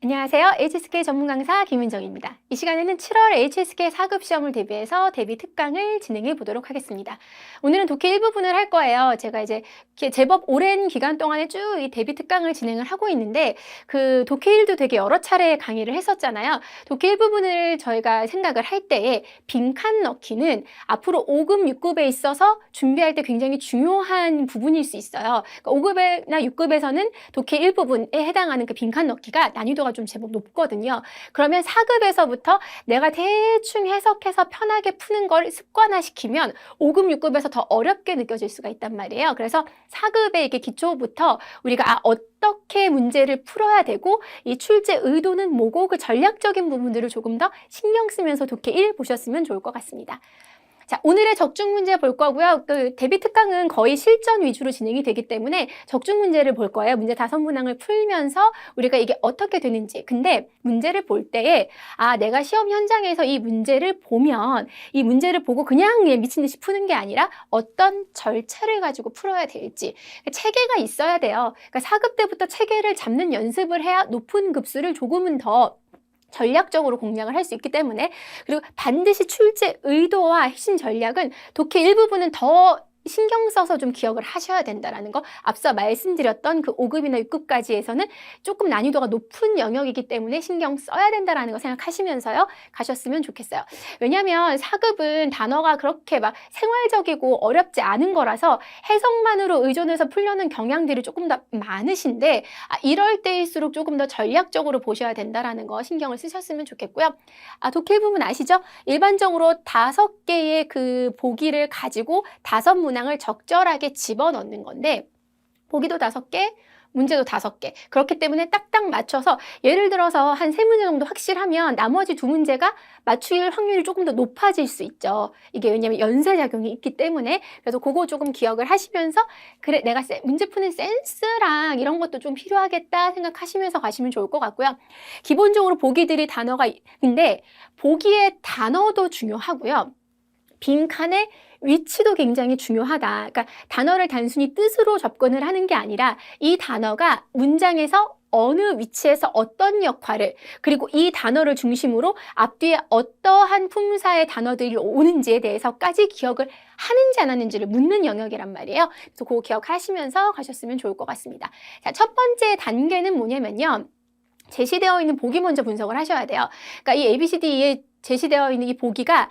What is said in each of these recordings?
안녕하세요. HSK 전문 강사 김은정입니다. 이 시간에는 7월 HSK 4급 시험을 대비해서 대비 특강을 진행해 보도록 하겠습니다. 오늘은 독해 1부분을 할 거예요. 제가 이제 제법 오랜 기간 동안에 쭉 이 대비 특강을 진행을 하고 있는데 그 독해 1도 되게 여러 차례 강의를 했었잖아요. 독해 1부분을 저희가 생각을 할 때에 빈칸 넣기는 앞으로 5급, 6급에 있어서 준비할 때 굉장히 중요한 부분일 수 있어요. 그러니까 5급이나 6급에서는 독해 1부분에 해당하는 그 빈칸 넣기가 난이도가 좀 제법 높거든요. 그러면 4급에서부터 내가 대충 해석해서 편하게 푸는 걸 습관화시키면 5급, 6급에서 더 어렵게 느껴질 수가 있단 말이에요. 그래서 4급의 이렇게 기초부터 우리가 어떻게 문제를 풀어야 되고 이 출제 의도는 뭐고 그 전략적인 부분들을 조금 더 신경 쓰면서 독해 1 보셨으면 좋을 것 같습니다. 자, 오늘의 적중 문제 볼 거고요. 그 대비 특강은 거의 실전 위주로 진행이 되기 때문에 적중 문제를 볼 거예요. 문제 5문항을 풀면서 우리가 이게 어떻게 되는지. 근데 문제를 볼 때에 내가 시험 현장에서 이 문제를 보면 이 문제를 보고 그냥 미친 듯이 푸는 게 아니라 어떤 절차를 가지고 풀어야 될지 체계가 있어야 돼요. 그러니까 4급 때부터 체계를 잡는 연습을 해야 높은 급수를 조금은 더 전략적으로 공략을 할 수 있기 때문에, 그리고 반드시 출제 의도와 핵심 전략은 독해 일부분은 더 신경 써서 좀 기억을 하셔야 된다는 거, 앞서 말씀드렸던 그 5급이나 6급까지에서는 조금 난이도가 높은 영역이기 때문에 신경 써야 된다는 거 생각하시면서요 가셨으면 좋겠어요. 왜냐하면 4급은 단어가 그렇게 막 생활적이고 어렵지 않은 거라서 해석만으로 의존해서 풀려는 경향들이 조금 더 많으신데 이럴 때일수록 조금 더 전략적으로 보셔야 된다는 거 신경을 쓰셨으면 좋겠고요. 독해 부분 아시죠? 일반적으로 5개의 그 보기를 가지고 5문항을 적절하게 집어넣는 건데, 보기도 5개, 문제도 5개. 그렇기 때문에 딱딱 맞춰서 예를 들어서 한 3문제 정도 확실하면 나머지 2문제가 맞출 확률이 조금 더 높아질 수 있죠. 이게 왜냐면 연쇄작용이 있기 때문에. 그래서 그거 조금 기억을 하시면서 그래 내가 문제 푸는 센스랑 이런 것도 좀 필요하겠다 생각하시면서 가시면 좋을 것 같고요. 기본적으로 보기들이 단어가 근데 보기의 단어도 중요하고요. 빈칸의 위치도 굉장히 중요하다. 그러니까 단어를 단순히 뜻으로 접근을 하는 게 아니라 이 단어가 문장에서 어느 위치에서 어떤 역할을, 그리고 이 단어를 중심으로 앞뒤에 어떠한 품사의 단어들이 오는지에 대해서까지 기억을 하는지 안 하는지를 묻는 영역이란 말이에요. 그래서 그거 기억하시면서 가셨으면 좋을 것 같습니다. 자, 첫 번째 단계는 뭐냐면요. 제시되어 있는 보기 먼저 분석을 하셔야 돼요. 그러니까 이 ABCD에 제시되어 있는 이 보기가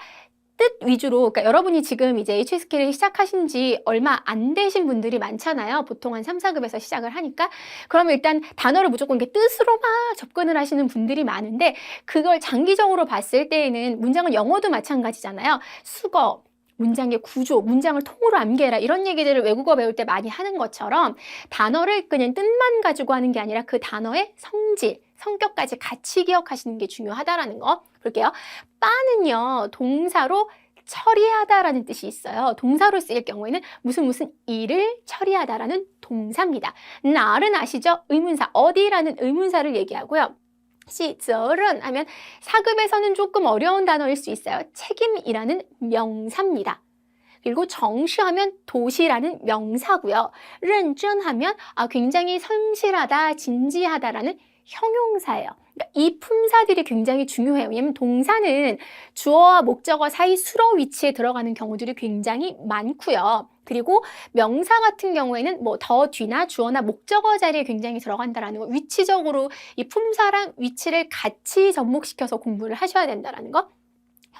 뜻 위주로, 그러니까 여러분이 지금 이제 HSK를 시작하신 지 얼마 안 되신 분들이 많잖아요. 보통 한 3, 4급에서 시작을 하니까. 그러면 일단 단어를 무조건 이렇게 뜻으로 막 접근을 하시는 분들이 많은데, 그걸 장기적으로 봤을 때에는 문장은 영어도 마찬가지잖아요. 수거, 문장의 구조, 문장을 통으로 암기해라 이런 얘기들을 외국어 배울 때 많이 하는 것처럼 단어를 그냥 뜻만 가지고 하는 게 아니라 그 단어의 성질, 성격까지 같이 기억하시는 게 중요하다라는 거 볼게요. 빠는요, 동사로 처리하다라는 뜻이 있어요. 동사로 쓰일 경우에는 무슨 일을 처리하다라는 동사입니다. 날은 아시죠? 의문사, 어디라는 의문사를 얘기하고요.责任 하면 4급에서는 조금 어려운 단어일 수 있어요. 책임이라는 명사입니다. 그리고 정시하면 도시라는 명사고요. 认真하면 굉장히 성실하다, 진지하다라는 형용사예요. 그러니까 이 품사들이 굉장히 중요해요. 왜냐하면 동사는 주어와 목적어 사이 수로 위치에 들어가는 경우들이 굉장히 많고요. 그리고 명사 같은 경우에는 뭐 더 뒤나 주어나 목적어 자리에 굉장히 들어간다라는 거, 위치적으로 이 품사랑 위치를 같이 접목시켜서 공부를 하셔야 된다는 거.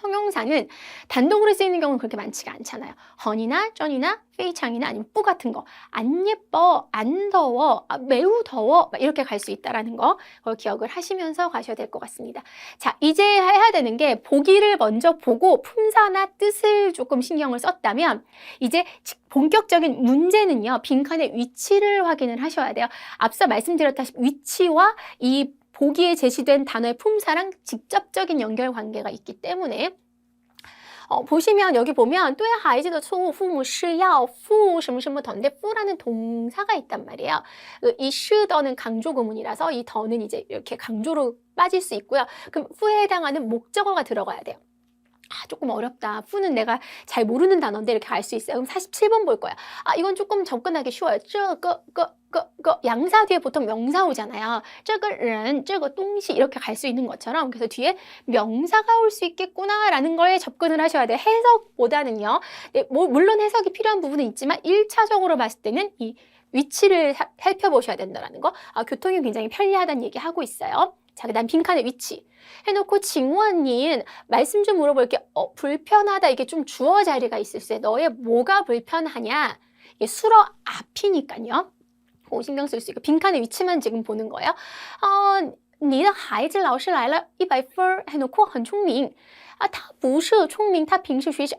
형용사는 단독으로 쓰이는 경우는 그렇게 많지가 않잖아요. 헌이나 쩐이나 페이창이나 아니면 뿌 같은 거. 안 예뻐, 안 더워, 매우 더워 이렇게 갈 수 있다는 거 그걸 기억을 하시면서 가셔야 될 것 같습니다. 자, 이제 해야 되는 게 보기를 먼저 보고 품사나 뜻을 조금 신경을 썼다면 이제 본격적인 문제는요. 빈칸의 위치를 확인을 하셔야 돼요. 앞서 말씀드렸다시피 위치와 이 보기에 제시된 단어의 품사랑 직접적인 연결관계가 있기 때문에 보시면 여기 보면 对孩子的错误父母是要负什么什么더인데负라는 동사가 있단 말이에요. 이 더는 강조 구문이라서 이 더는 이제 이렇게 강조로 빠질 수 있고요. 그럼 负에 해당하는 목적어가 들어가야 돼요. 조금 어렵다. 푸는 내가 잘 모르는 단어인데 이렇게 갈 수 있어요. 그럼 47번 볼 거야. 이건 조금 접근하기 쉬워요. 这个 양사 뒤에 보통 명사 오잖아요. 这个人,这个东西 이렇게 갈 수 있는 것처럼 그래서 뒤에 명사가 올 수 있겠구나라는 거에 접근을 하셔야 돼요. 해석보다는요. 네, 물론 해석이 필요한 부분은 있지만 1차적으로 봤을 때는 이 위치를 살펴보셔야 된다는 거. 교통이 굉장히 편리하다는 얘기하고 있어요. 자, 그 다음 빈칸의 위치 해놓고 징원님 말씀 좀 물어볼게. 불편하다. 이게 좀 주어 자리가 있을 때 너의 뭐가 불편하냐? 이게 수러 앞이니까요. 신경 쓸 수 있고 빈칸의 위치만 지금 보는 거예요. 你的孩子老师来了100分 해놓고 很聪明 他不是聪明他平时学习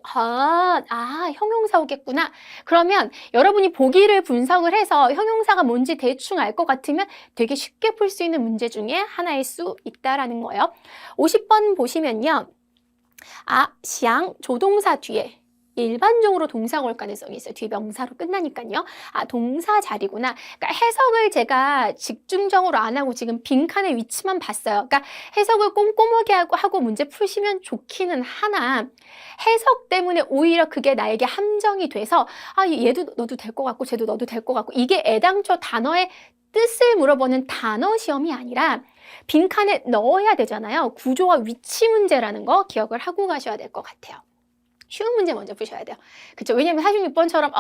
형용사 오겠구나. 그러면 여러분이 보기를 분석을 해서 형용사가 뭔지 대충 알 것 같으면 되게 쉽게 풀 수 있는 문제 중에 하나일 수 있다라는 거예요. 50번 보시면요. 想 조동사 뒤에 일반적으로 동사가 올 가능성이 있어요. 뒤에 명사로 끝나니까요. 동사 자리구나. 그러니까 해석을 제가 집중적으로 안 하고 지금 빈칸의 위치만 봤어요. 그러니까 해석을 꼼꼼하게 하고 문제 푸시면 좋기는 하나 해석 때문에 오히려 그게 나에게 함정이 돼서 얘도 넣어도 될 것 같고 쟤도 넣어도 될 것 같고 이게 애당초 단어의 뜻을 물어보는 단어 시험이 아니라 빈칸에 넣어야 되잖아요. 구조와 위치 문제라는 거 기억을 하고 가셔야 될 것 같아요. 쉬운 문제 먼저 푸셔야 돼요. 그쵸? 왜냐면 46번처럼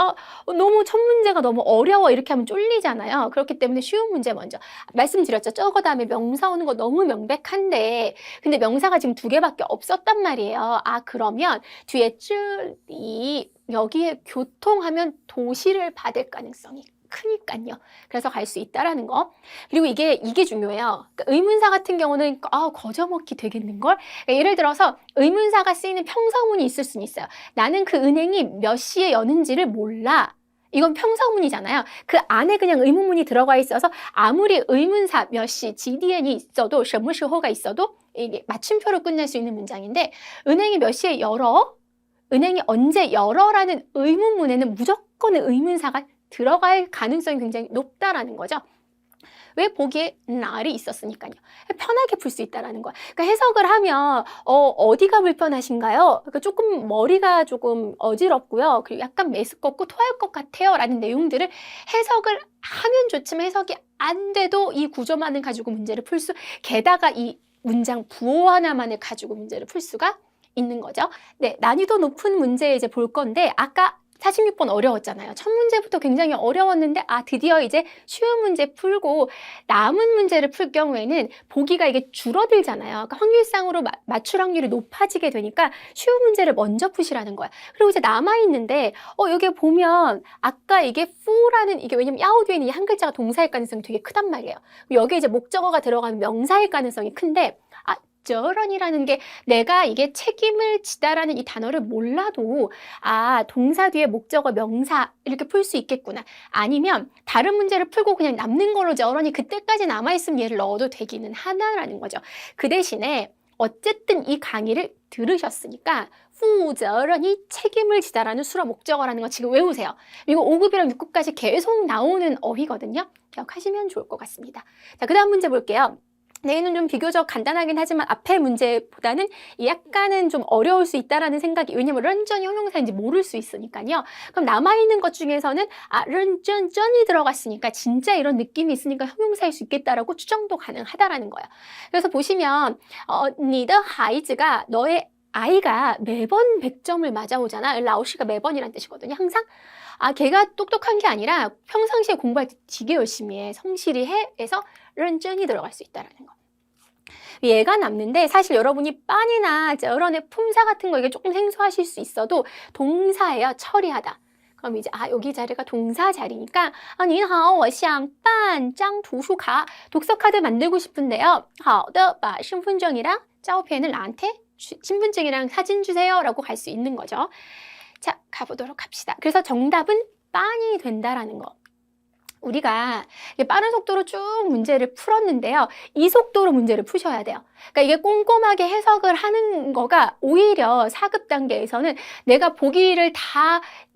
너무 첫 문제가 너무 어려워 이렇게 하면 쫄리잖아요. 그렇기 때문에 쉬운 문제 먼저. 말씀드렸죠. 저거 다음에 명사 오는 거 너무 명백한데 근데 명사가 지금 2개밖에 없었단 말이에요. 그러면 뒤에 쯔리 여기에 교통하면 도시를 받을 가능성이 크니까요. 그래서 갈 수 있다라는 거. 그리고 이게 중요해요. 그러니까 의문사 같은 경우는 거저먹기 되겠는걸? 그러니까 예를 들어서 의문사가 쓰이는 평서문이 있을 수는 있어요. 나는 그 은행이 몇 시에 여는지를 몰라. 이건 평서문이잖아요. 그 안에 그냥 의문문이 들어가 있어서 아무리 의문사 몇 시, GDN이 있어도 什么时候가 있어도 이게 맞춤표로 끝낼 수 있는 문장인데 은행이 몇 시에 열어? 은행이 언제 열어라는 의문문에는 무조건 의문사가 들어갈 가능성이 굉장히 높다라는 거죠. 왜 보기에 날이 있었으니까요. 편하게 풀 수 있다라는 거야. 그러니까 해석을 하면 어디가 불편하신가요? 그러니까 조금 머리가 조금 어지럽고요. 그리고 약간 메스껍고 토할 것 같아요. 라는 내용들을 해석을 하면 좋지만 해석이 안 돼도 이 구조만을 가지고 문제를 풀 수 게다가 이 문장 부호 하나만을 가지고 문제를 풀 수가 있는 거죠. 네, 난이도 높은 문제 이제 볼 건데 아까 46번 어려웠잖아요. 첫 문제부터 굉장히 어려웠는데 드디어 이제 쉬운 문제 풀고 남은 문제를 풀 경우에는 보기가 이게 줄어들잖아요. 그러니까 확률상으로 맞출 확률이 높아지게 되니까 쉬운 문제를 먼저 푸시라는 거야. 그리고 이제 남아있는데 여기 보면 아까 이게 fu라는 이게 왜냐면 야오 뒤에 있는 이 한 글자가 동사일 가능성이 되게 크단 말이에요. 여기에 이제 목적어가 들어가면 명사일 가능성이 큰데 저런이라는 게 내가 이게 책임을 지다라는 이 단어를 몰라도 동사 뒤에 목적어 명사 이렇게 풀 수 있겠구나. 아니면 다른 문제를 풀고 그냥 남는 걸로 저런이 그때까지 남아있으면 얘를 넣어도 되기는 하나라는 거죠. 그 대신에 어쨌든 이 강의를 들으셨으니까 후저런이 책임을 지다라는 수로 목적어라는 거 지금 외우세요. 이거 5급이랑 6급까지 계속 나오는 어휘거든요. 기억하시면 좋을 것 같습니다. 자, 그 다음 문제 볼게요. 얘는 좀 비교적 간단하긴 하지만 앞에 문제보다는 약간은 좀 어려울 수 있다라는 생각이 왜냐면 런전 형용사인지 모를 수 있으니까요. 그럼 남아있는 것 중에서는 런전이 들어갔으니까 진짜 이런 느낌이 있으니까 형용사일 수 있겠다라고 추정도 가능하다라는 거예요. 그래서 보시면 你的孩子가 너의 아이가 매번 100점을 맞아오잖아. 라오시가 매번이란 뜻이거든요. 항상. 걔가 똑똑한 게 아니라 평상시에 공부할 때 되게 열심히 해. 성실히 해. 해서 런전이 들어갈 수 있다라는 거. 얘가 남는데 사실 여러분이 빤이나 저런의 품사 같은 거 이게 조금 생소하실 수 있어도 동사예요. 처리하다. 그럼 이제 여기 자리가 동사 자리니까 你好我想办张图书卡 독서 카드 만들고 싶은데요. 好的把身份证이랑照片을 나한테 신분증이랑 사진 주세요 라고 갈 수 있는 거죠. 자, 가보도록 합시다. 그래서 정답은 빤이 된다라는 거. 우리가 빠른 속도로 쭉 문제를 풀었는데요. 이 속도로 문제를 푸셔야 돼요. 그러니까 이게 꼼꼼하게 해석을 하는 거가 오히려 4급 단계에서는 내가 보기를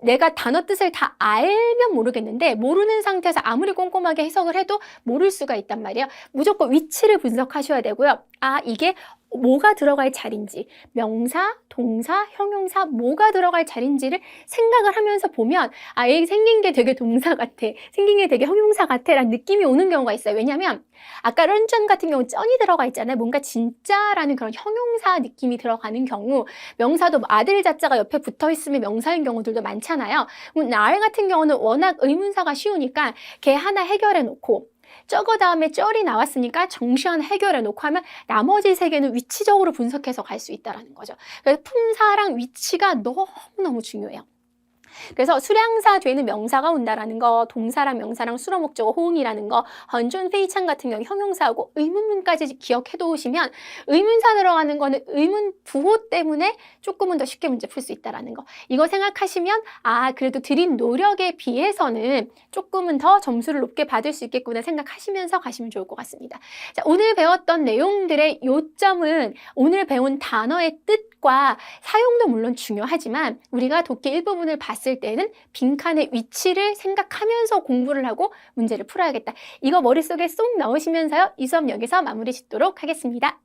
내가 단어 뜻을 다 알면 모르겠는데 모르는 상태에서 아무리 꼼꼼하게 해석을 해도 모를 수가 있단 말이에요. 무조건 위치를 분석하셔야 되고요. 이게 뭐가 들어갈 자리인지, 명사, 동사, 형용사 뭐가 들어갈 자리인지를 생각을 하면서 보면 얘 생긴 게 되게 동사 같아, 생긴 게 되게 형용사 같아 라는 느낌이 오는 경우가 있어요. 왜냐하면 아까 런전 같은 경우 쩐이 들어가 있잖아요. 뭔가 진짜라는 그런 형용사 느낌이 들어가는 경우, 명사도 아들 자자가 옆에 붙어 있으면 명사인 경우들도 많잖아요. 날 같은 경우는 워낙 의문사가 쉬우니까 걔 하나 해결해 놓고 저거 다음에 쩔이 나왔으니까 정시 하나 해결해 놓고 하면 나머지 세 개는 위치적으로 분석해서 갈 수 있다는 거죠. 그래서 품사랑 위치가 너무너무 중요해요. 그래서 수량사 뒤에는 명사가 온다라는 거, 동사랑 명사랑 수로 목적어 호응이라는 거, 헌존 페이찬 같은 경우 형용사하고 의문문까지 기억해 두시면 의문사 들어가는 거는 의문 부호 때문에 조금은 더 쉽게 문제 풀 수 있다라는 거. 이거 생각하시면 그래도 들인 노력에 비해서는 조금은 더 점수를 높게 받을 수 있겠구나 생각하시면서 가시면 좋을 것 같습니다. 자, 오늘 배웠던 내용들의 요점은 오늘 배운 단어의 뜻과 사용도 물론 중요하지만 우리가 독해 일부분을 봤을 때는 빈칸의 위치를 생각하면서 공부를 하고 문제를 풀어야겠다. 이거 머릿속에 쏙 넣으시면서요. 이 수업 여기서 마무리 짓도록 하겠습니다.